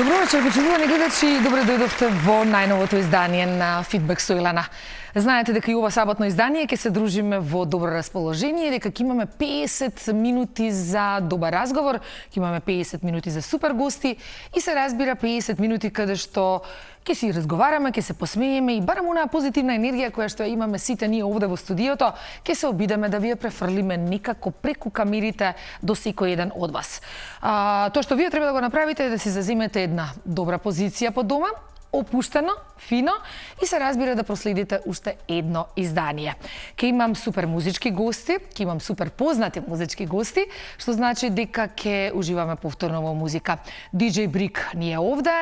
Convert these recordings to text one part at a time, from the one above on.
Добро вечер, почитувани гледачи, добре дојдовте во најновото издание на Фидбек со Илана. Знаете дека и ова саботно издание ќе се дружиме во добро расположение, дека ќе имаме 50 минути за добар разговор, ќе имаме 50 минути за супер гости и се разбира 50 минути каде што ќе си разговараме, ќе се посмееме и барам онаа позитивна енергија која што имаме сите ние овде во студиото, ќе се обидеме да ви ја префрлиме некако преку камерите до секој еден од вас. Тоа што вие треба да го направите е да си заземете една добра позиција по дома, опуштено, фино и се разбира да проследите уште едно издание. Ке имам супер музички гости, ке имам супер познати музички гости, што значи дека ке уживаме повторно во музика. DJ Брик ни е овде,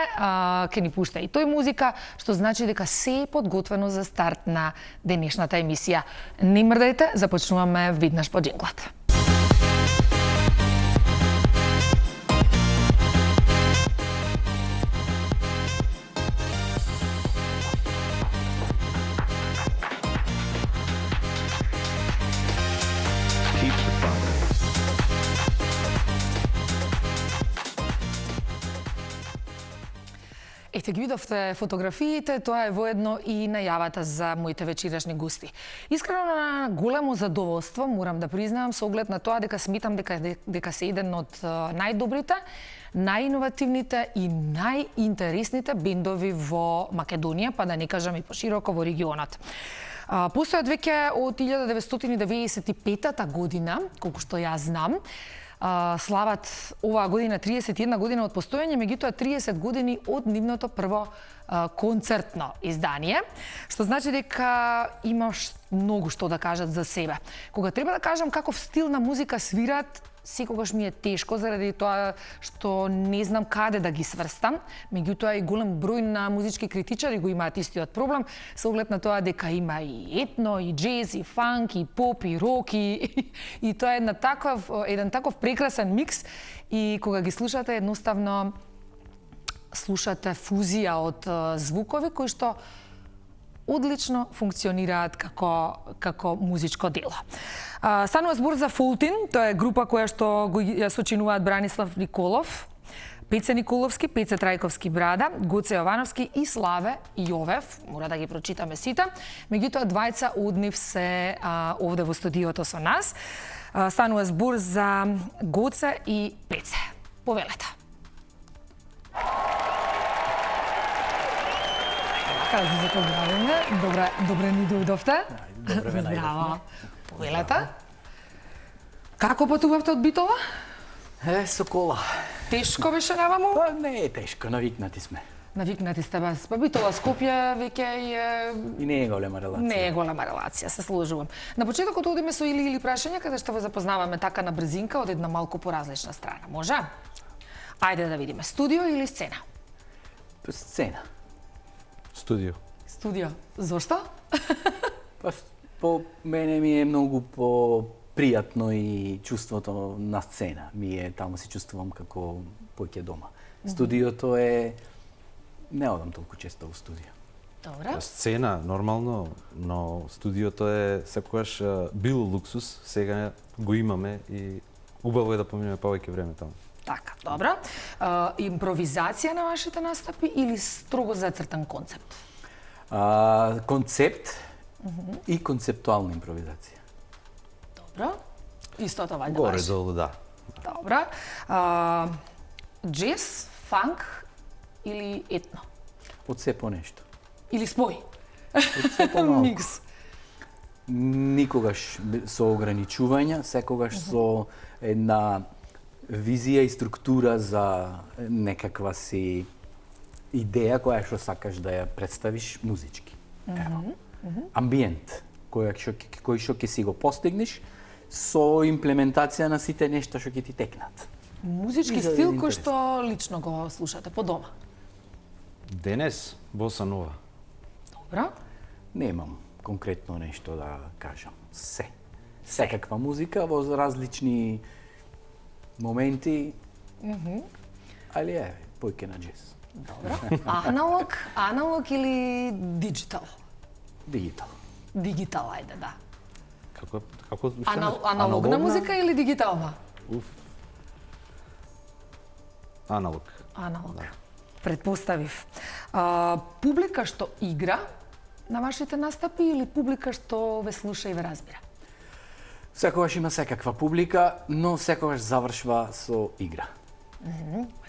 ке ни пушта и тој музика, што значи дека се е подготвено за старт на денешната емисија. Не мрдајте, започнуваме веднаш по джинглот. Ете ги видовте фотографиите, тоа е воедно и најавата за моите вечерашни гости. Искрено на големо задоволство морам да признавам со оглед на тоа дека сметам дека се еден од најдобрите, најиновативните и најинтересните бендови во Македонија, па да не кажам и пошироко во регионот. Постојат веќе од 1995 година, колку што ја знам, слават оваа година 31 година од постојање, меѓутоа 30 години од нивното прво концертно издание, што значи дека имаш многу што да кажат за себе. Кога треба да кажам каков стил на музика свират, секогаш ми е тешко заради тоа што не знам каде да ги сврстам, меѓутоа и голем број на музички критичари го имаат истиот проблем со оглед на тоа дека има и етно, и джез, и фанк, и поп, и рок, и тоа е еден таков прекрасен микс и кога ги слушате едноставно слушате фузија од звукови кои што одлично функционираат како музичко дело. Станува збор за Фолтин, тоа е група која што ја сочинуваат Бранислав Николов, Пеце Николовски, Пеце Трајковски Брада, Гоце Јовановски и Славе Јовев, мора да ги прочитаме сите. Меѓутоа двајца од нив се овде во студиото со нас. Станува збор за Гоце и Пеце. Повелете. Кај се поздравиме. Добре ни дојдовте. Добре ме најдовме. Повелете. Како патувавте од Битола? Со кола. Тешко беше наваму? Па не е тешко, навикнати сме. Навикнати сте бас. Па Битола Скопје веќе И не е голема релација. Не е голема релација, се сложувам. На почетокот одиме со или прашања, каде што ве запознаваме така на брзинка од една малку поразлична страна. Може? Ајде да видиме. Студио или сцена? Сцена. Студио. Студио. Зошто? Па по мене ми е многу пријатно и чувството на сцена. Таму се чувствувам како поќе дома. Студиото е не одам толку често во студио. Добра. Сцена нормално, но студиото е секогаш бил луксус, сега го имаме и убаво е да поминеме повеќе време таму. Така, добра. Импровизација на вашите настапи или строго зацртан концепт? Концепт и концептуална импровизација. Добро. Истото вајде Горе долу, да. Добра. Джез, фанк или етно? Од се по нешто. Или спој? Од се по малку. Микс. Никогаш со ограничувања, секогаш со една визија и структура за некаква си идеја која што сакаш да ја представиш музички. Амбиент кој што ќе си го постигнеш со имплементација на сите нешта што ќе ти текнат. Музички стил кој што лично го слушате по дома? Денес боса нова. Добро. Немам конкретно нешто да кажам. Секаква музика во различни моменти, али е, појке на джез. Добро. Аналог или диджитал? Дигитал. Дигитал, ајде, да. Како Аналогна музика или дигитална? Аналог. Аналог. Да. Предпоставив. Публика што игра на вашите настапи или публика што ве слуша и ве разбира? Секогаш има секаква публика, но секогаш завршва со игра.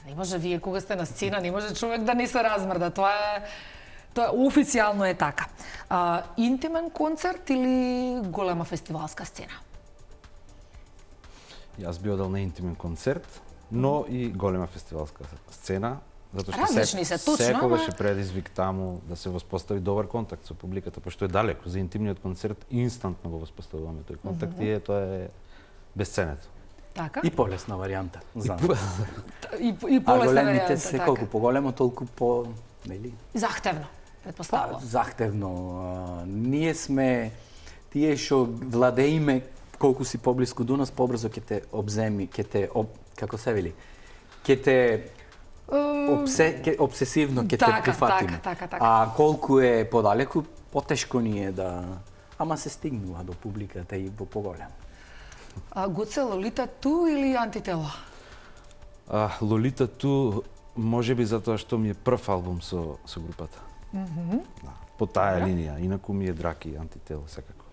Не може вие кога сте на сцена, не може човек да не се размрда. Тоа официјално е така. Интимен концерт или голема фестивалска сцена? Јас би одел на интимен концерт, но и голема фестивалска сцена, затоа што Различни се, точно, секогаш ама- е предизвик таму да се воспостави добар контакт со публиката, пошто е далеко. За интимниот концерт инстантно го воспоставуваме тој контакт и тоа е бесценето. Така? И полесна варијанта. За И а полесна големите варијанта, се така. колку поголемо, толку по, нели? Захтевно, Па, предпоставувам. захтевно. Ние сме тие што владеиме колку си поблиску до нас, побрзо ќе те обземи, како се вели? Ќе те обсесивно ќе те Така, прифатиме. така. А колку е подалеку, потешко ни е да... Ама се стигнува до публиката и во поголемо. Гоце, Лолита ту или Антитело? Лолита ту, можеби затоа што ми е прв албум со групата. Да, по таа линија, инаку ми е драг и Антитело секако.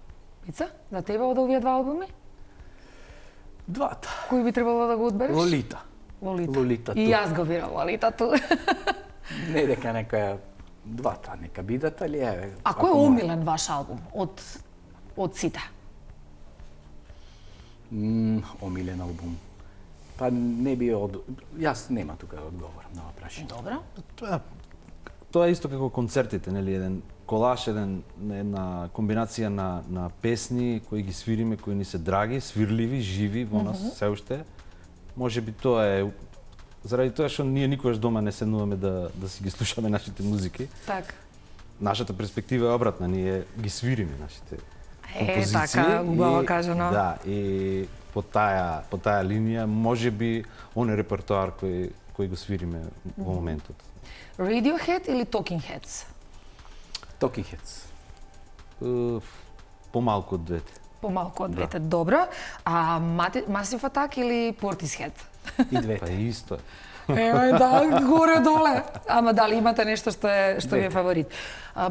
Ица, за тебе од овие два албуми? Двата. Кој би требало да го одбереш? Лолита. Лолита И ту. јас го бирам Лолита ту. Не дека некоја двата нека бидат, али еве. А кој е ако може. омилен ваш албум од сите? Омилен албум. Па не би Јас нема тука да одговорам на ова прашање. Добро. Тоа е исто како концертите, нели, еден колаж, една комбинација на песни кои ги свириме, кои ни се драги, свирливи, живи во нас се уште. Можеби тоа е заради тоа што ние никогаш дома не седнуваме да си ги слушаме нашите музики. Така. Нашата перспектива е обратна, ние ги свириме нашите композиции. Така, убаво кажано. Да, и по таа линија можеби оне репертоар кој го свириме во моментот. Radiohead или Talking Heads? Talking Heads. Помалку од двете. Помалку од двете, добро. А Massive Attack или Portishead? И Па двете. исто е. Еме, да, горе-доле. Ама дали имате нешто што ви е фаворит?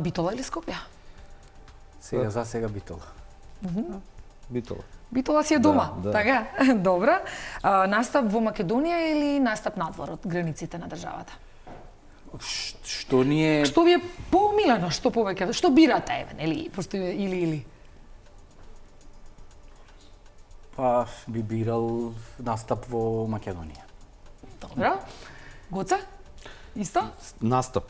Битола или Скопје? Сега за сега Битола. Битола. Битола си е дома, Да. така? Добро. Настап во Македонија или настап надвор од границите на државата? Што ни е... Што ви е поомилено, што повеќе, што бирате, еве, нели, пошто или? Па би бирал настап во Македонија. Добро. Гоце? Исто? Настап.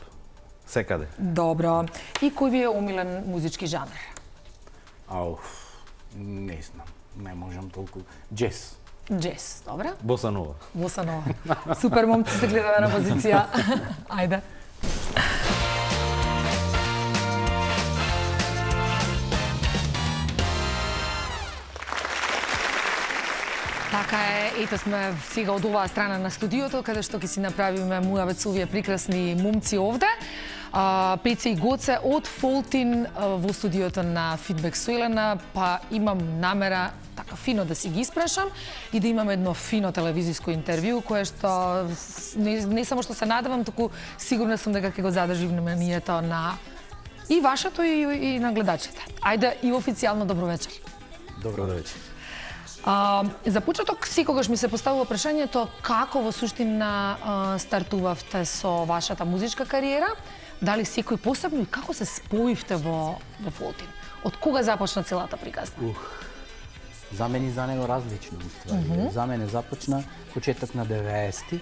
Секаде. Добро. И кој ви е омилен музички жанр? Не знам. Не можам толку. Джез. Джез, добро. Боса нова. Боса нова. Супер, момци, се гледаме на позиција. Ајде. Така е, ето сме сега од оваа страна на студиото, каде што ќе си направиме муавет со овие прекрасни момци овде. Пеце и Гоце од Фолтин во студиото на Фидбек со Елена, па имам намера така фино да си ги испрашам и да имам едно фино телевизиско интервју кое што не само што се надевам, туку сигурна сум дека ќе го задржи вниманието на и вашето и на гледачите. Ајде и официјално добро вечер. Добро вечер. За почеток секогаш ми се поставува прашањето како во суштина стартувавте со вашата музичка кариера, дали секој посебно и како се споивте во Фолтин? Од кога започна целата приказна? За мене и за него различно уствари. За мене започна почеток на 90-ти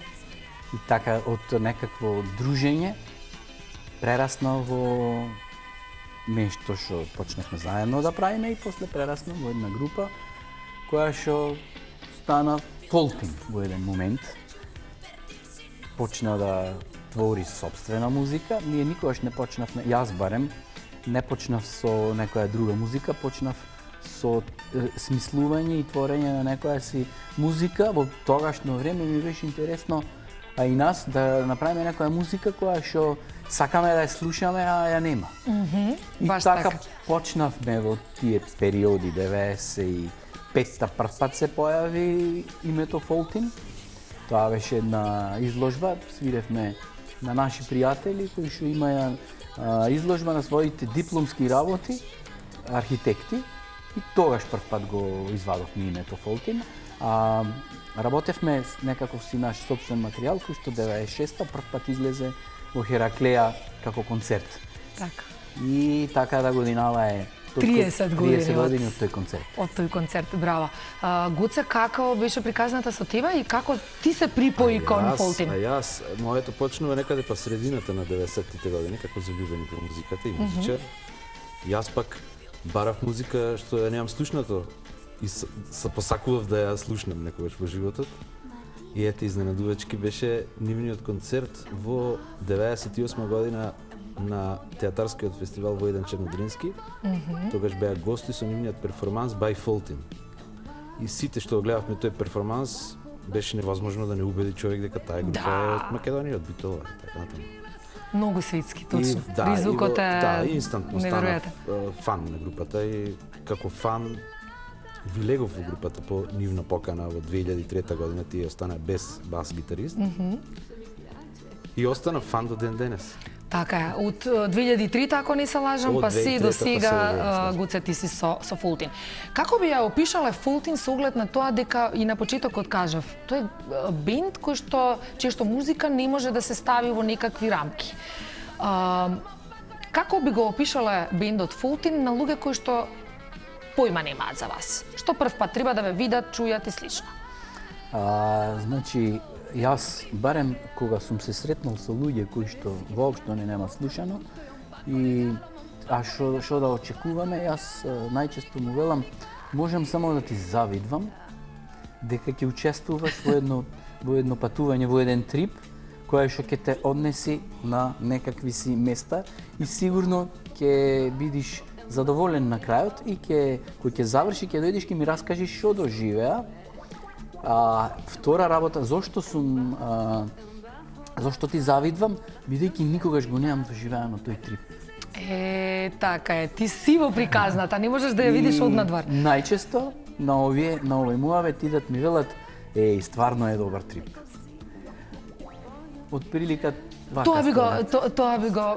и така од некакво дружење прерасна во нешто што почнавме заедно да правиме и после прерасна во една група која што стана Фолтин во еден момент. Почна да твори собствена музика. Ние никогаш не почнавме, јас барем, не почнав со некоја друга музика, почнав со смислување и творење на некоја си музика. Во тогашно време ми беше интересно, а и нас, да направиме некоја музика која што сакаме да ја слушаме, а ја нема. И баш така така. почнавме во тие периоди 95-та прв пат се појави името Фолтин. Тоа беше една изложба, свиревме на наши пријатели кои што имаја изложба на своите дипломски работи, архитекти, и тогаш прв пат го извадовме името Фолтин. Работевме некаков си наш собствен материјал, кој што 96-та прв пат излезе во Хераклеја како концерт. Така. И така да годинава е 30 години од тој концерт. Од тој концерт, браво. Гоце, како беше приказната со тебе и како ти се припои кон Фолтин? Јас, моето почнува некаде па средината на 90-тите години, како заљубени во музиката и музичар. Јас пак барав музика што ја немам слушнато и се посакував да ја слушнам некогаш во животот. И ете, изненадувачки беше нивниот концерт во 98 година на театарскиот фестивал во Војдан Чернодрински. Тогаш беа гости со нивниот перформанс By Фолтин. И сите што го гледавме тој перформанс, беше невозможно да не убеди човек дека таа група е од Македонија, од Битола, така натаму. Многу светски, точно. Да, Призвукот е инстантно станав фан на групата и како фан влегов во групата по нивна покана во 2003 година, тие остана без бас гитарист. И остана фан до ден денес. Така е, од 2003, ако не се лажам, па си до сега Гоце ти си со Фолтин. Како би ја опишале Фолтин со оглед на тоа дека и на почетокот кажав, тој е бенд кој чијашто музика не може да се стави во некакви рамки. Како би го опишале бендот Фолтин на луѓе кои што појма немаат за вас? Што прв пат треба да ве видат, чујат и слично? Значи, јас барем кога сум се сретнал со луѓе кои што воопшто не нема слушано и што да очекуваме, јас најчесто му велам, можам само да ти завидвам дека ќе учествуваш во едно патување, во еден трип која што ќе те однеси на некакви си места и сигурно ќе бидиш задоволен на крајот и кој ќе заврши, ќе дојдеш, ќе ми раскажеш што доживеа. Втора работа, зошто ти завидвам, бидејќи никогаш го немам доживеано тој трип. Така е, ти си во приказната, не можеш да ја видиш однадвор. Најчесто на овој муавет идат ми велат, стварно е добар трип. Од прилика Тоа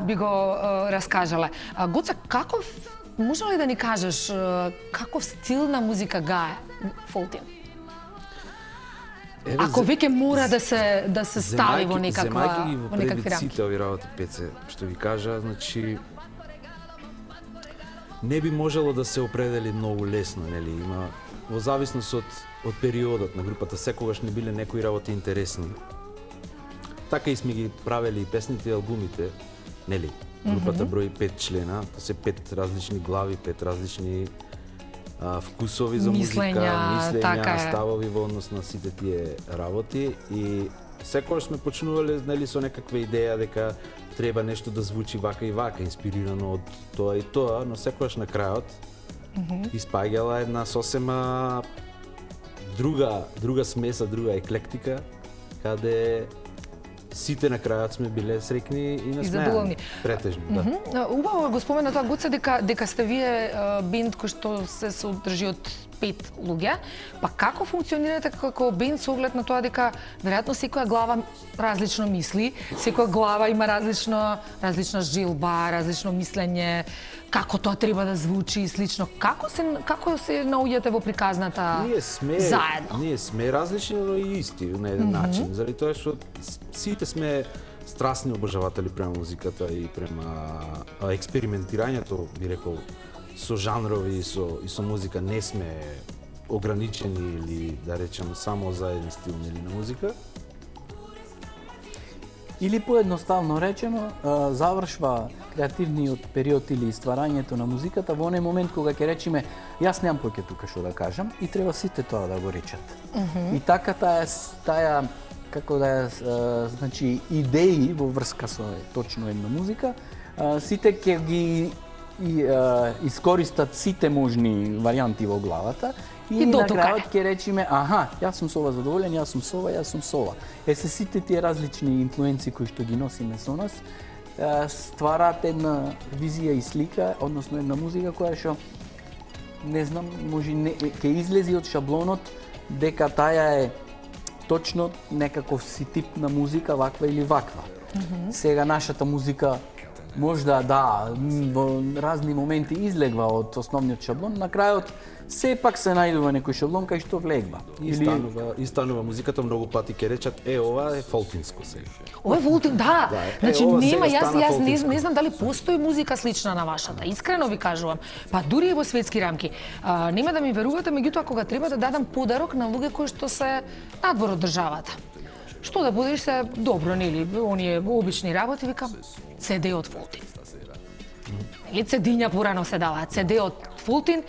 би го раскажале. Гоце, може ли да ни кажеш каков стил на музика гае Фолтин? Ако веќе мора да се стави во некакви рамки. Земајќи ги во предвид сите ови работи, Пеце, што ви кажа, значи не би можело да се определи многу лесно, нели? Има во зависност од периодот на групата, секогаш не биле некои работи интересни. Така и сме ги правели и песните и албумите, нели? Групата брои 5 члена, тоа се 5 различни глави, 5 различни вкусови за музика, мислења, ставови во однос на сите тие работи и секогаш сме почнувале, нели, со некаква идеја дека треба нешто да звучи вака и вака, инспирирано од тоа и тоа, но секогаш на крајот испаѓала една сосема друга смеса, друга еклектика, каде сите на крајот сме биле среќни и насмеани. Претежно, да. Убаво го спомена тоа, Гоце, дека сте вие бенд кој што се содржи од 5 луѓе, па како функционирате како бенд со оглед на тоа дека веројатно секоја глава различно мисли, секоја глава има различна жилба, различно мислење, како тоа треба да звучи и слично. Како се наоѓате во приказната заедно? Ние сме различни, но и исти на еден начин, заради тоа што сите сме страстни обожаватели према музиката и према експериментирањето, би рекол, со жанрови и со музика. Не сме ограничени или, да речем, само за еден стил на музика. Или поедноставно речено, завршва креативниот период или стварањето на музиката во оној момент кога ќе речеме јас немам поќе тука што да кажам и треба сите тоа да го речат. И така таа како да значи идеи во врска со точно една музика, сите ќе ги искористат сите можни варијанти во главата и на крајот ќе речеме јас сум со ова задоволен, јас сум со ова, јас сум со ова. Се сите тие различни инфлуенци кои што ги носиме со нас ствараат една визија и слика, односно една музика која што не знам, може ќе излези од шаблонот дека таа е точно некаков си тип на музика, ваква или ваква. Сега нашата музика можда во разни моменти излегва од основниот шаблон, на крајот сепак се најдува некој шаблон кај што влегва. И станува музиката многу пати ќе речат ова е фолтинско сега. Ова е волтин, да. Значи ова нема, сега стана јас фолтинско. не знам дали постои музика слична на вашата. Искрено ви кажувам. Па дури и во светски рамки. Нема да ми верувате, меѓутоа кога треба да дадам подарок на луѓе кои што се надвор од државата. Што да подариш се добро, нели? Оние обични работи, викам, CD од Фолтин. Или CD-ња порано се даваат, CD од Фолтин.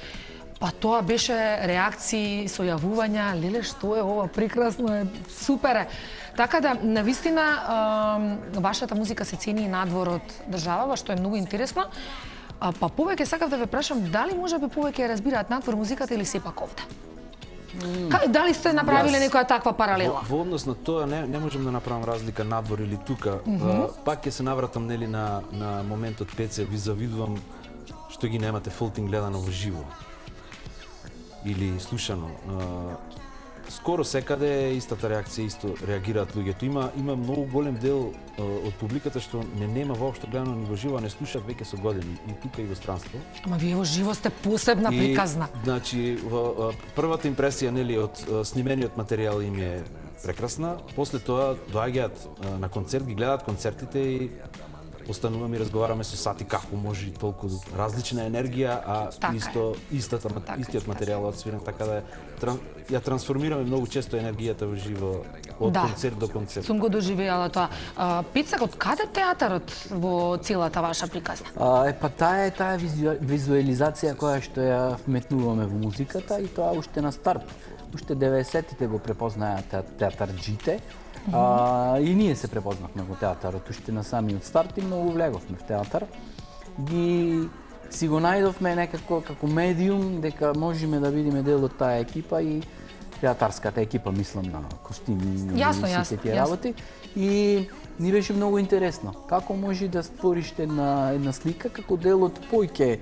Па тоа беше реакции, сојавувања, леле што е ова, прекрасно е, супер е. Така да, навистина, вашата музика се цени и надвор од државава, што е многу интересно. Па повеќе сакав да ве прашам, дали можеби повеќе ја разбираат надвор музиката или сепак овде? Дали сте направиле некоја таква паралела? Во однос на тоа не можам да направам разлика надвор или тука. Пак ќе се навратам нели на моментот Пеце, ви завидувам што ги немате Фолтин гледано во живо или слушано. Скоро секаде е истата реакција, исто реагираат луѓето. Има многу голем дел од публиката што не нема воопшто гледано ни во живо, а не слушаат веќе со години и тука и во странство. Ама вие во живо сте посебна приказна. Значи, првата импресија нели од снимениот материјал им е прекрасна. После тоа доаѓаат на концерт, ги гледаат концертите и остануваме и разговараме со сати како може толку различна енергија, а истиот материјал одсвирен, така да ја трансформираме многу често енергијата во живо од концерт до концерт. Сум го доживеала тоа. Пицак, од каде театарот во целата ваша приказна? Па таа е визуализација која што ја вметнуваме во музиката и тоа уште на старт. Уште 90-тите го препознаат театарџите. И ние се препознавме во театарот, уште на самиот старт и многу влеговме в театар. Си го најдовме некако како медиум дека можеме да видиме дел од таа екипа и театарската екипа, мислам на костими и сите тие работи. И ни беше многу интересно. Како може да створиш една слика како дел од појќе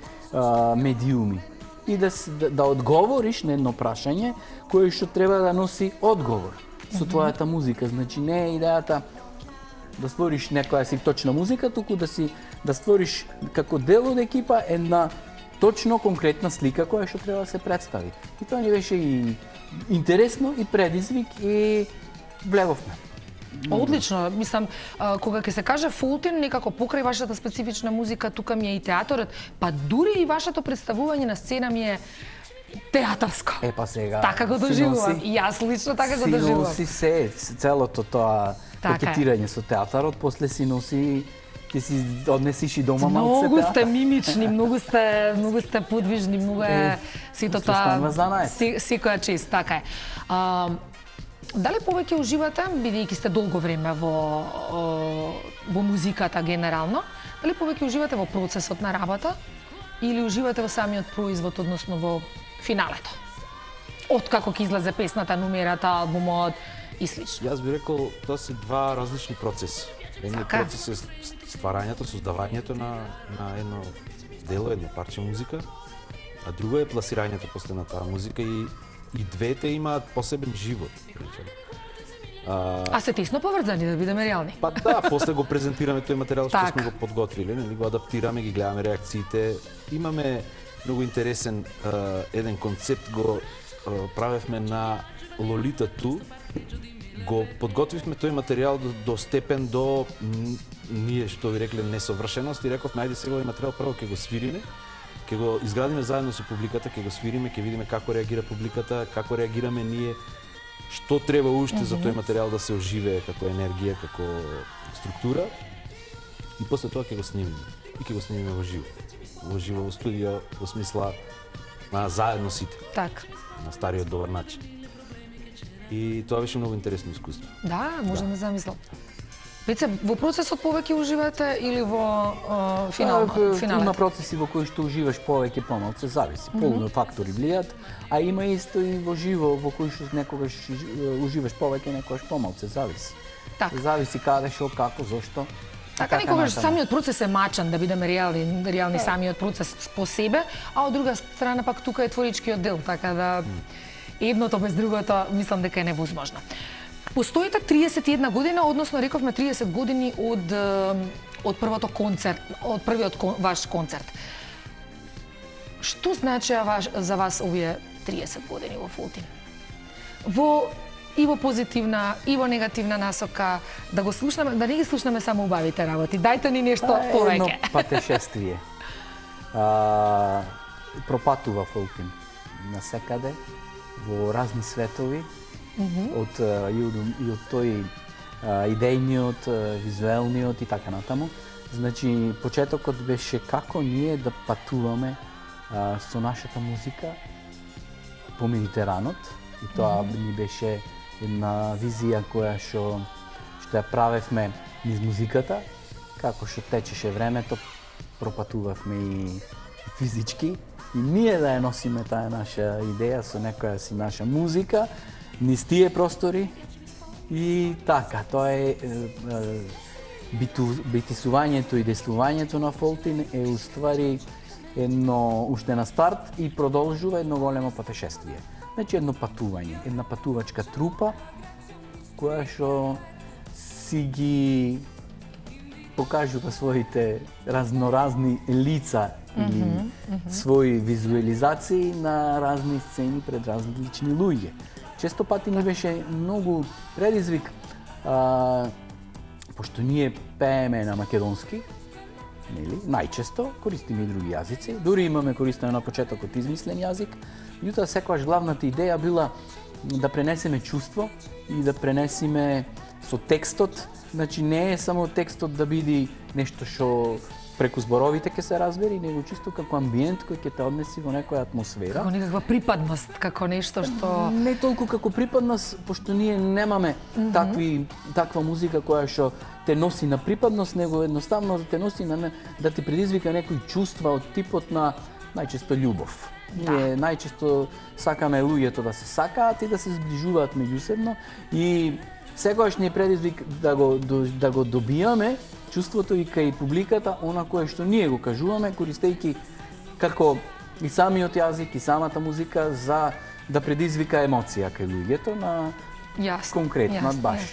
медиуми и да одговориш на едно прашање кое што треба да носи одговор со твојата музика. Значи не е идејата да створиш некоја си точна музика, туку да створиш како дел од екипа една точно конкретна слика која што треба да се представи. И тоа ни беше и интересно и предизвик и влеговме. Одлично, мислам, кога ќе се каже Фолтин, некако покрај вашата специфична музика, тука ми е и театарот, па дури и вашето представување на сцена ми е театарско. Па сега. Така го доживувам. И јас лично така го доживувам. Си носи целото тоа кокетирање со театарот, после си носи, ти си однесиш и дома малце театар. Многу сте мимични, многу сте подвижни, многу е сето тоа. Секоја чест, така е. Дали повеќе уживате, бидејќи сте долго време во музиката генерално, дали повеќе уживате во процесот на работа или уживате во самиот производ, односно во финалето? Откако ќе излезе песната, нумерата, албумот и слично. Јас би рекол, тоа се два различни процеси. Едниот процес е стварањето, создавањето на едно дело, едно парче музика, а друго е пласирањето после на таа музика и двете имаат посебен живот. А се тесно поврзани, да бидеме реални. Па да, после го презентираме тој материјал што сме го подготвиле, нели го адаптираме, ги гледаме реакциите. Имаме многу интересен еден концепт, го правевме на Лолита Ту. Го подготвивме тој материјал до степен до ние што ви рекле несовршеност и рековме ајде сега овој материјал прво ќе го свириме, ќе го изградиме заедно со публиката, ќе го свириме, ќе видиме како реагира публиката, како реагираме ние, што треба уште за тој материјал да се оживее како енергија, како структура. И после тоа ќе го снимиме. И ќе го снимиме во живо. Во живо во студио, во смисла заедно сите. Так. На стариот добар начин. И тоа беше многу интересно искуство. Да, можам да замислам. Пеце, во процесот повеќе уживате или во финалот? Има процеси во кои што уживаш повеќе, помалку, зависи. Полно фактори влијат, а има исто и во живо во кои што некогаш уживаш повеќе, некогаш помалку, зависи. Зависи каде, што, како, зошто. Така некогаш самиот процес е мачан, да бидеме реални самиот процес по себе, а од друга страна пак тука е творичкиот дел, така да едното без другото мислам дека е невозможно. Постоите 31 година, односно рековме 30 години од првото концерт, од првиот ваш концерт. Што значи за вас овие 30 години во Фолтин? И во позитивна, и во негативна насока, да го слушнаме, да не ги слушнаме само убавите работи. Дајте ни нешто повеќе. Едно патешествие. Пропатува Фолтин насекаде, во разни светови, од тој идејниот, визуелниот и така натаму. Значи, почетокот беше како ние да патуваме со нашата музика по Медитеранот, и тоа ни беше една визија која што ја правевме низ музиката, како што течеше времето, пропатувавме и физички, и ние да ја носиме таа наша идеја со некоја си наша музика, низ тие простори, и така, тоа е битисувањето и действувањето на Фолтин е уствари уште на старт и продолжува едно големо патешествие. Значи едно патување, една патувачка трупа која што си ги покажува своите разноразни лица или своји визуализации на разни сцени пред различни луѓе. Често пати ни беше многу предизвик, пошто ние пееме на македонски, нели? Најчесто користиме и други јазици, дури имаме користено на почетокот измислен јазик, меѓутоа секогаш главната идеја била да пренесеме чувство и да пренесеме со текстот, значи не е само текстот да биде нешто што преку зборовите ќе се разбери, него чисто како амбиент кој ќе те однеси во некоја атмосфера. Како некаква припадност, како нешто што... Не толку како припадност, пошто ние немаме таква музика која што те носи на припадност, него едноставно да те носи да ти предизвика некои чувства од типот на најчесто љубов. Ние најчесто сакаме луѓето да се сакаат и да се зближуваат меѓусебно, и секогаш ни е предизвик да го добијаме чувството и кај публиката, она кое што ние го кажуваме, користејќи како и самиот јазик и самата музика за да предизвика емоција кај луѓето на конкретно баш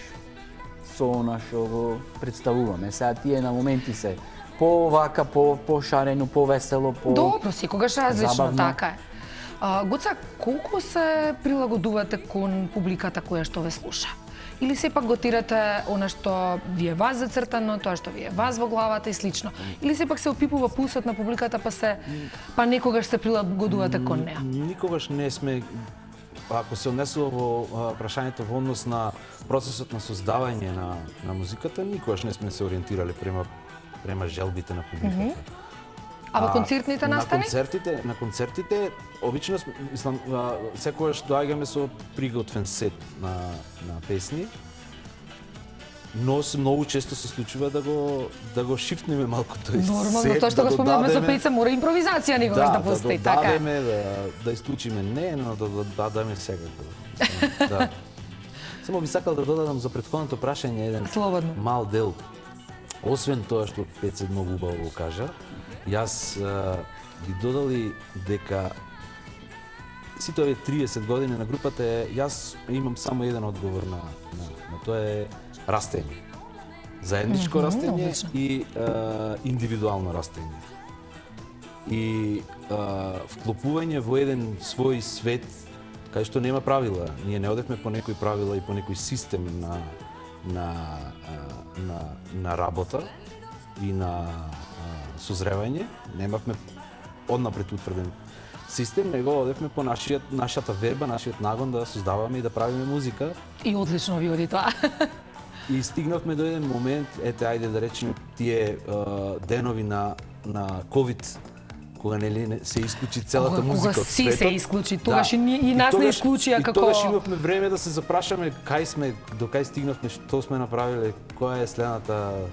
со она што го представуваме. Сега тие на моменти се повака, пошарено, повесело, Добро, секогаш различно, забавно. така е. Гоца, колку се прилагодувате кон публиката која што ве слуша? Или сепак го тирате она што ви е вас зацртано, тоа што ви е вас во главата и слично? Или сепак се опипува пулсот на публиката па некогаш се прилагодувате кон неа? Никогаш не сме, ако се однесува во прашањето во однос на процесот на создавање на музиката, никогаш не сме се ориентирали према желбите на публиката. А во концертните настани? На концертите обично секогаш доаѓаме со приготвен сет на песни, но многу често се случува да го шифтнеме малку тој сет. Нормално, тоа што го спомнавме за пејца, мора импровизација некогаш да постои, така. Да исклучиме не, но да дадеме секако. Да. Само би сакал да додадам за претходното прашање еден мал дел. Освен тоа што Пеце многу убаво го кажа, јас би додали дека сите овие 30 години на групата, јас имам само еден одговор на тоа е растење. Заедничко растење и индивидуално растење. И вклопување во еден свој свет кај што нема правила. Ние не одевме по некои правила и по некој систем на работа и на созревање. Немавме однапред утврден систем, него одевме по нашата верба, нашиот нагон да создаваме и да правиме музика. И одлично ви оди тоа. И стигнавме до еден момент, ајде да речеме тие денови на ковид, кога нели се исклучи целата музика од светот. Кога се исклучи, тогаш и нас не исклучија како... И тогаш имавме време да се запрашаме кај сме, до кај стигнавме, што сме направиле, која е следната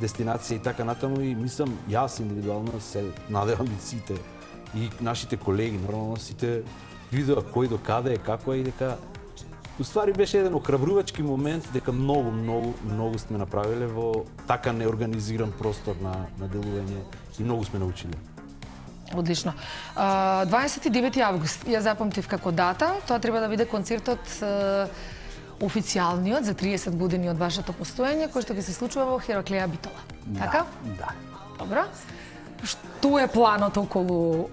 дестинација и така натаму, и мислам, јас индивидуално се надевам и сите, и нашите колеги, нормално сите видеа кој до каде е, како е, и дека уствари беше еден охрабрувачки момент дека многу сме направиле во така неорганизиран простор на делување и многу сме научиле. Одлично. 29 август ја запамтив како дата. Тоа треба да биде концертот официјалниот за 30 години од вашето постоење, кој што ќе се случува во Хераклеја Битола. Така? Да. Добро. Што е планот околу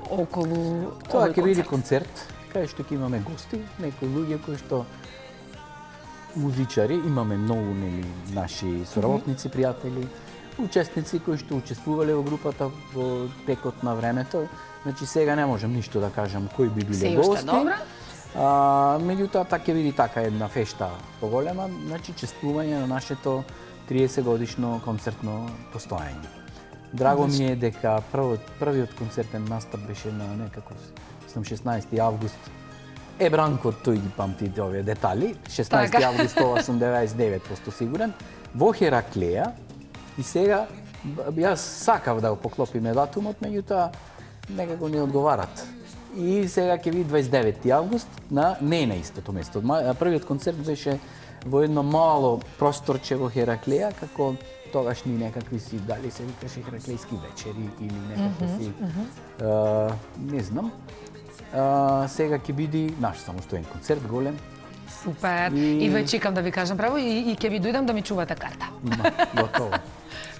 Тоа овој ќе биде концерт? концерт, кај што ќе имаме гости, некои луѓе кои што музичари, имаме многу наши соработници, пријатели, учесници кои што учествувале во групата во текот на времето. Значи сега не можам ништо да кажам кои би биле Се уште гости. добра. Меѓутоа ќе биде така една фешта поголема, значи чествување на нашето 30 годишно концертно постоење. Драго ми е дека првиот концертен настап беше на некако 16 август. Бранко тој ги памти овие детали. 16 Така. август, ова сум 99% сигурен. Во Хераклеја. И сега јас сакав да го поклопиме датумот, меѓутоа некако не одговарат. И сега ќе биде 29 август не на истото место. Првиот концерт беше во едно мало просторче во Хераклеја, како тогашни некакви си, дали се викаше Хераклејски вечери или некакви си, не знам. Сега ќе биде наш самостоен концерт, голем. Супер. И веќе чекам да ви кажам право и ќе ви дојдам да ми чувате карта. Готово.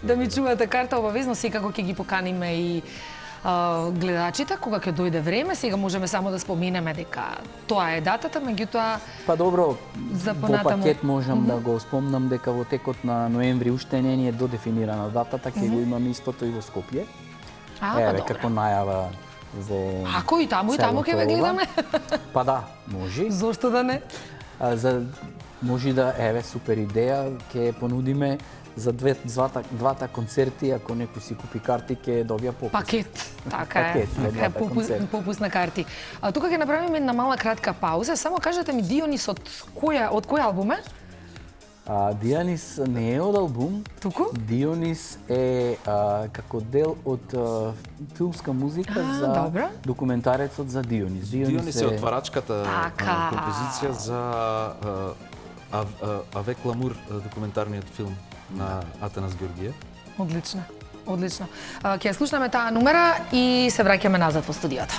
Да ми чувате карта обавезно, секако ќе ги поканиме и гледачите кога ќе дојде време. Сега можеме само да споменеме дека тоа е датата, меѓутоа Па добро, За во понатаму. пакет можам да го спомнам дека во текот на ноември уште не ни е додефинирана датата, ќе го имаме истото и во Скопје. Еве, како најава во Ако и таму ќе ве целото гледаме. ова. Па да, може. Зошто да не? Може да, еве, супер идеја, ќе понудиме за двата концерти, ако некој си купи карти, ќе добија попус. Пакет, така е. Пакет за двата концерти. Попус на карти. Тука ќе направиме една мала кратка пауза. Само кажете ми, Дионис од кој албум е? Дионис не е од албум. Туку? Дионис е како дел од филмска музика за добро. документарецот за Дионис. Дионис е отварачката Така. композиција за Авек Ламур, документарниот филм на Атанас Георгиев. Одлично. Одлично. Ќе ја слушнеме таа номера и се враќаме назад во студиото.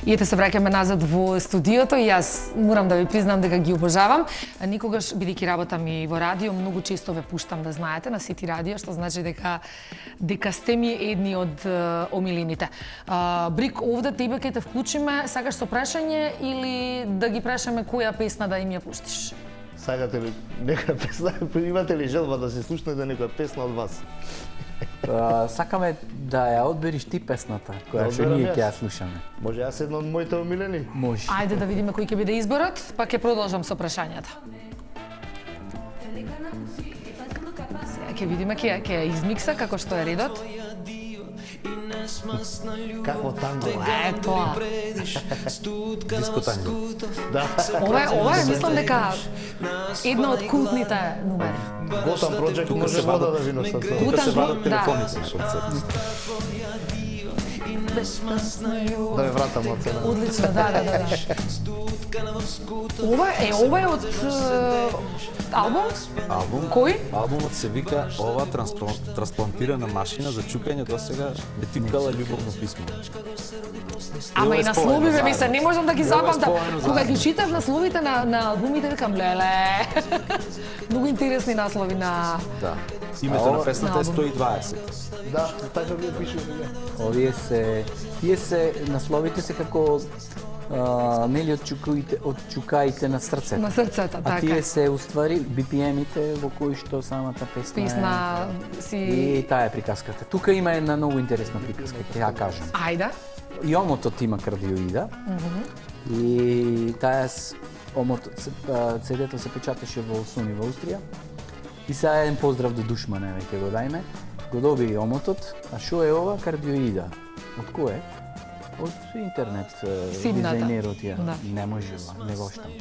И ете се враќаме назад во студиото и јас морам да ви признам дека ги обожавам. Никогаш, бидејќи работам и во радио, многу често ве пуштам да знаете на Сити радио, што значи дека сте ми едни од омилените. Брик, овде тебе ќе те вклучиме, сакаш со прашање или да ги прашаме која песна да им ја пуштиш? Сакате ли нека песна? Имате ли желба да се слушнете некоја песна од вас? Сакаме да ја одбериш ти песната, која што одберам ние јас. ќе ја слушаме. Може јас едно од моите омилени? Може. Ајде да видиме кој ќе биде изборот, па ќе продолжам со прашањата. Сега ќе видиме, ќе ја измикса како што е редот. Какво танго? Е, тоа. Диско танго. Да. Ова е, мислам дека една од култните numери. Gotham Project може вода да ви носат. Тука се вадат да. телефоните на концерт. Да ме вратам од цена. Одлично, да. Ова е од албум? Албум. Кој? Албумот се вика "Ова трансплантирана машина за чукање досега ме типкала љубовно писмо". Ама и Ова е насловиве споено ми се, не можам да ги заедно. Ова е запамтам. споено Кога заедно. ги читав насловите на албумите, викам, леле. Многу интересни наслови на... Да. Името на песната е албум. 120. Да, така ви пише. Тие се насловите се како нели од чукаите на срцето. На срцето, А така. тие се уствари BPM-ите во кои што самата песна Песна си... И таа е приказката. Тука има една многу интересна приказка, ќе ја кажам. Ајде. И омотот има кардиоида. И таа CD-то се печатеше во Sony во Австрија. И сега еден поздрав до Душмане, веќе го дајме. Го доби и омотот. А шо е ова? Кардиоида. Од кој е? Од интернет Симната. дизајнерот ја. Да. Не може, не го штам.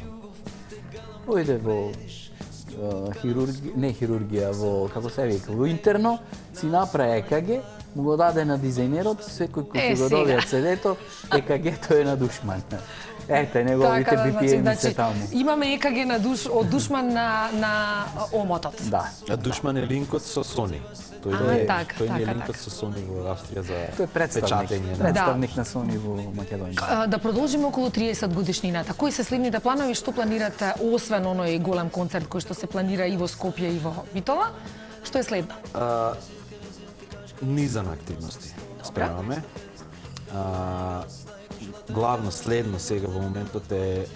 Ојде во хирургија, во, како се вика, во интерно, си направи ЕКГ, му го даде на дизајнерот, секој кој ќе го сега. добие CD-то, ЕКГ-то е на Душман. Ете, неговите Така, BPM се таму. имаме ЕКГ од Душман на омотот. Да. А Душман е линкот со Sony. Тој А, е така, тој ни е така, линкот така. со Sony во Австрија за Тој е представник, печатење. представник на Sony во Македонија. Да продолжиме околу 30 годишнината. Кои се следните планови, што планирате, освен оној голем концерт кој што се планира и во Скопје и во Битола? Што е следно? Низа на активности спремаме. Главно следно сега во моментот е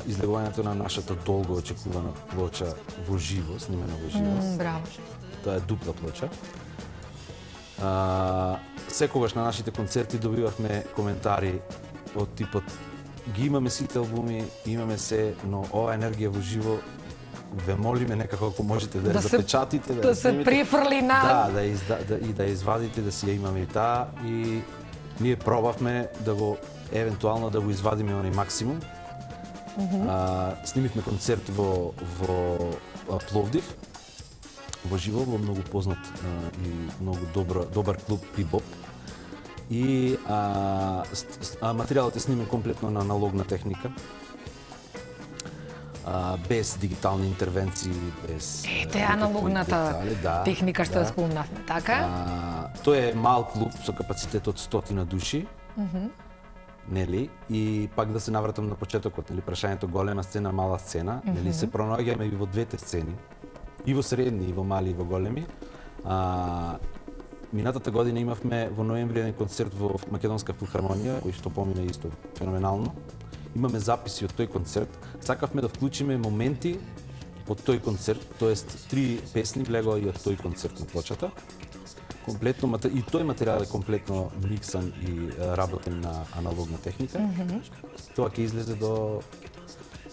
излегувањето на нашата долго очекувана плоча во живо, снимена во живо. Браво. Тоа е дупла плоча. Секогаш на нашите концерти добивавме коментари од типот ги имаме сите албуми, имаме се, но ова енергија во живо ве молиме некако ако можете да ја запечатите, да се снимите. префрли на... Да ја извадите, да си ја имаме и таа и ние пробавме да го евентуално да го извадиме оној максимум. Снимивме концерт во Пловдив, во живо, во многу познат и многу добар клуб Бибоп. И материјалот е снимен комплетно на аналогна техника. Без дигитални интервенции, без... Ете, аналогната техника што ја спомнавме, така? Тој е мал клуб со капацитет од 100 души. Нели? И пак да се навратам на почетокот, нели, прашањето голема сцена, мала сцена, нели, се пронаоѓаме и во двете сцени, и во средни, и во мали, и во големи. Минатата година имавме во ноември еден концерт во Македонска филхармонија, кој што помина исто феноменално. Имаме записи од тој концерт. Сакавме да вклучиме моменти од тој концерт, тоест 3 песни влегоа и од тој концерт на плочата. Комплетно и тој материјал е комплетно миксан и работен на аналогна техника. Тоа ќе излезе до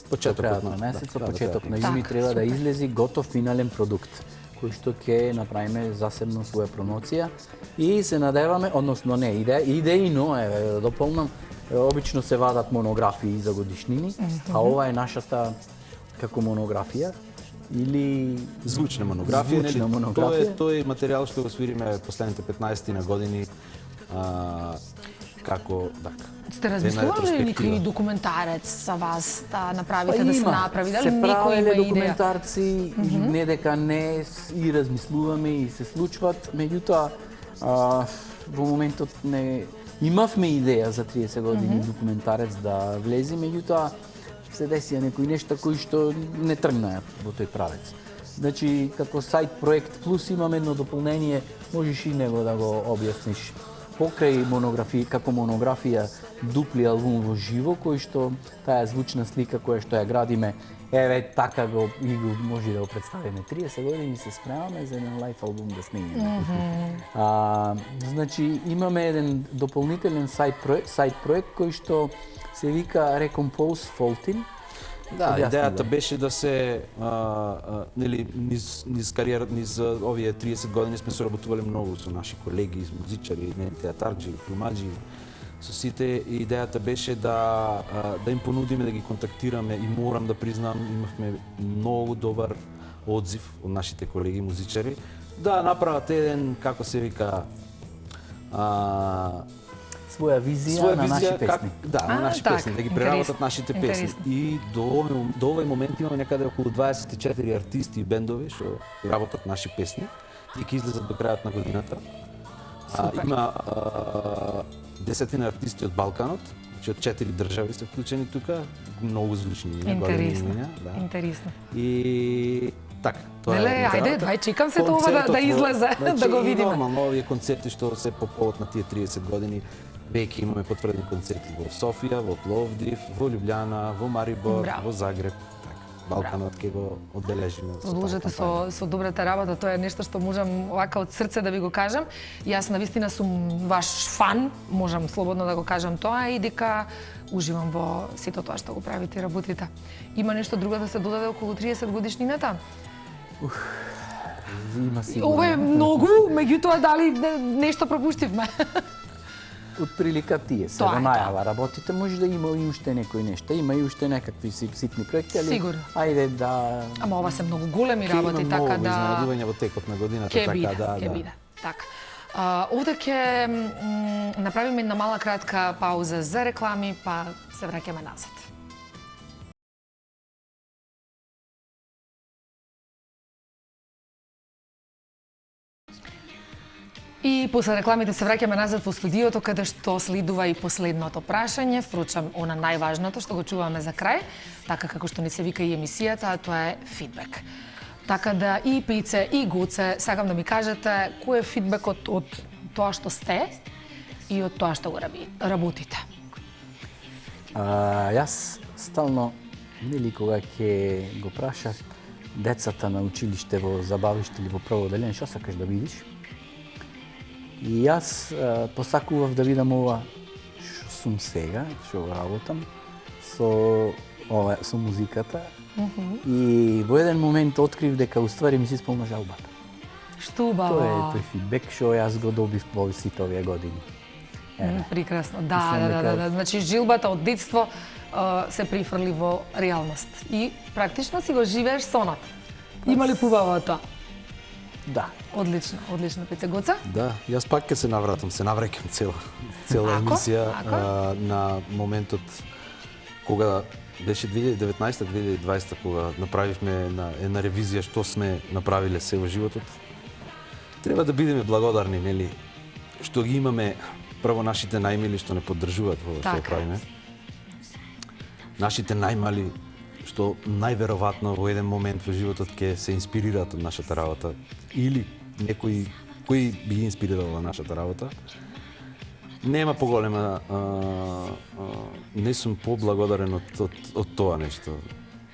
почетокот на месец, да, почеток на да, јуни треба да излези готов финален продукт, кој што ќе направиме засебно своја промоција и се надеваме, односно не, идејно е, дополнам, обично се вадат монографии за годишнини, а ова е нашата како монографија или звучна монографија, звучна монографија. Тоа е материјал што го свириме последните 15 на години како така. Сте размислували ли некој документарец за вас да направите, да се направи? Дали се некој правеле има идеја? документарци, не дека не и размислуваме и се случват, меѓутоа во моментот не Имавме идеја за 30 години документарец да влезе, меѓутоа се десија некои нешта кои што не тргнаа во тој правец. Значи, како сайт проект плюс имаме едно дополнение, можеш и него да го објасниш. Покрај монографија, како монографија дупли албум во живо, кој што таа звучна слика која што ја градиме, еве така го може да го представиме. 30 години се спремаме за еден лайф албум да снимиме. Значи, имаме еден дополнителен сайт проект кој што се вика Recompose Faultin. Да, идејата беше да се нели низ кариерата, низ овие 30 години сме соработувале многу со наши колеги, музичари, театарџи, филмаџи, со сите. Идејата беше да им понудиме, да ги контактираме и морам да признам, имавме многу добар одзив од нашите колеги музичари да направат еден, како се вика, своја визија на наши песни. На наши песни, да ги преработат нашите песни. И до овој момент имаме некаде околу 24 артисти и бендови што работат наши песни и ќе излезат до крајот на годината. Има 10 артисти од Балканот, значи од 4 држави се вклучени тука, многу звучни имена. Интересно. И така, тоа е. Ајде, дај, чекам се тоа да излезе, да го видиме. Нормално, овие концерти што се по повод на тие 30 години, веќе имаме потврдени концерти во Софија, во Пловдив, во Лјубљана, во Марибор, во Загреб. Балканот ќе го одбележиме. Продолжете со добрата работа, тоа е нешто што можам вака од срце да ви го кажам. Јас навистина сум ваш фан, можам слободно да го кажам тоа и дека уживам во сето тоа што го правите и работите. Има нешто друго да се додаде околу 30 годишнината? Има сигурно. Ова е многу, меѓутоа дали нешто пропуштивме? Од прилика тие се во најава работите, може да има и уште некои нешта, има и уште некакви ситни проекти, али сигурно. Ајде да. Ама ова се многу големи работи, така да изненадување во текот на годината, така да. Ќе биде. Така. Овде ќе направиме една мала кратка пауза за реклами, па се враќаме назад. И после рекламите се враќаме назад во студиото, каде што следува и последното прашање, впрочем, она најважното што го чуваме за крај, така како што ни се вика и емисијата, а тоа е фидбек. Така да и Пице и Гоце, сакам да ми кажете кој е фидбекот од тоа што сте и од тоа што го работите. Јас стално, нели кога ќе го прашав децата на училиште во забавиште или во прво одделение, што сакаш да видиш? И јас посакував да видам ова што сум сега, што работам со музиката. И во еден момент открив дека уствари ми се исполна жалбата. Што убаво. Тоа е тој фидбек што јас го добив во сите овие години. Прекрасно. Да. Значи жилбата од детство се прифрли во реалност и практично си го живееш сонот. Има ли побава тоа? Да. Одлично, Пице. Гоца? Да, јас пак ќе се навратам, се навраќам цела емисија на моментот кога беше 2019-2020 кога направивме една ревизија што сме направиле се во животот. Треба да бидеме благодарни, нели, што ги имаме прво нашите најмили што не поддржуваат во што правиме. Нашите најмали што најверојатно во еден момент во животот ќе се инспирираат од нашата работа или некој кој би ги инспирирал во нашата работа. Нема поголема, не сум поблагодарен од тоа нешто.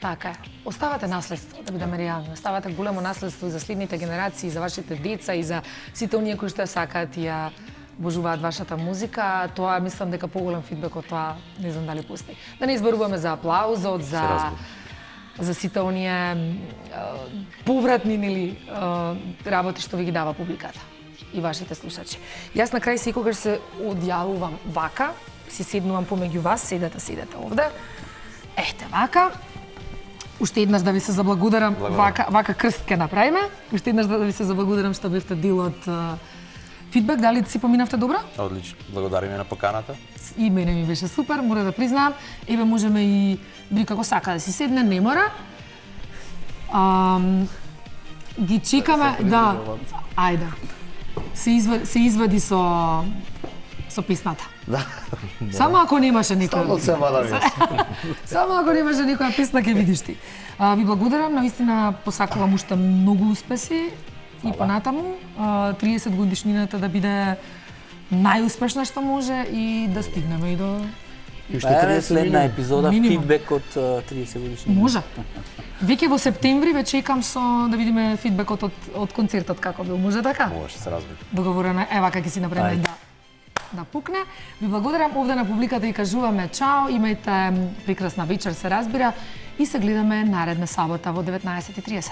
Така е. Оставате наследство, да бидеме реални. Оставате големо наследство и за следните генерации, за вашите деца и за сите оние кои што ја сакаат и ја обожуваат вашата музика. Тоа мислам дека поголем фидбек од тоа не знам дали постои. Да не изборуваме за аплаузот, за сите оние повратни нели работи што ви ги дава публиката и вашите слушачи. Јас на крај секогаш се одјавувам вака, си седнувам помеѓу вас, седете овде. Ете вака. Уште еднаш да ви се заблагодарам, вака крст ке направиме. Уште еднаш да ви се заблагодарам што бевте дел од фидбек. Дали си поминавте добро? Одлично. Благодариме на поканата. И мене ми беше супер, мора да признаам. Еве можеме и дори како сака да си седне, не мора. Ги чекаме, да. Ајде. Се извади со со песната. Да. Само ако немаше некој. Стално се вада ми. Само ако немаше некоја песна ќе видиш ти. Ви благодарам, навистина посакувам уште многу успеси и понатаму. 30 годишнината да биде најуспешна што може и да стигнеме и до И уште Па 30 следна минути. епизода, Минимум. фидбек од 30 годишни. може. Веќе во септември ве чекам со да видиме фидбекот од концертот како бил. Може така? Може се разбира. Договорено. Ева како си направиме Ајде. да пукне. Ви благодарам овде на публиката и кажуваме чао, имајте прекрасна вечер се разбира и се гледаме наредна сабота во 19:30.